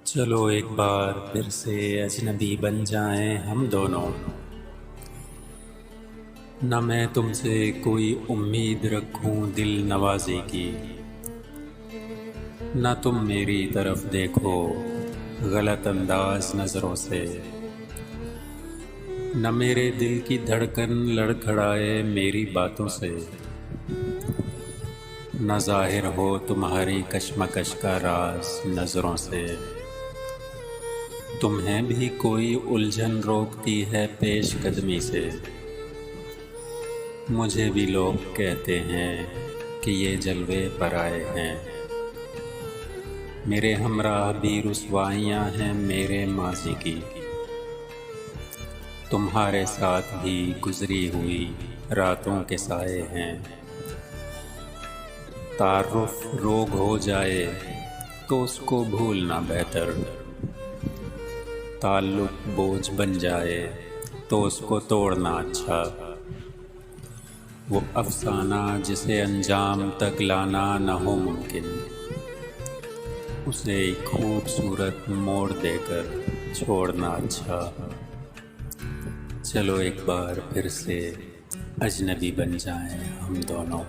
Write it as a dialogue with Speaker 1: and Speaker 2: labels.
Speaker 1: چلو ایک بار پھر سے اجنبی بن جائیں ہم دونوں۔ نہ میں تم سے کوئی امید رکھوں دل نوازی کی، نہ تم میری طرف دیکھو غلط انداز نظروں سے، نہ میرے دل کی دھڑکن لڑکھڑائے میری باتوں سے، نہ ظاہر ہو تمہاری کشمکش کا راز نظروں سے۔ تمہیں بھی کوئی الجھن روکتی ہے پیش قدمی سے، مجھے بھی لوگ کہتے ہیں کہ یہ جلوے پر آئے ہیں، میرے ہمراہ بھی رسوائیاں ہیں میرے ماضی کی، تمہارے ساتھ بھی گزری ہوئی راتوں کے سائے ہیں۔ تعارف روگ ہو جائے تو اس کو بھولنا بہتر، تعلق بوجھ بن جائے تو اس کو توڑنا اچھا، وہ افسانہ جسے انجام تک لانا نہ ہو ممکن، اسے ایک خوبصورت موڑ دے کر چھوڑنا اچھا۔ چلو ایک بار پھر سے اجنبی بن جائیں ہم دونوں۔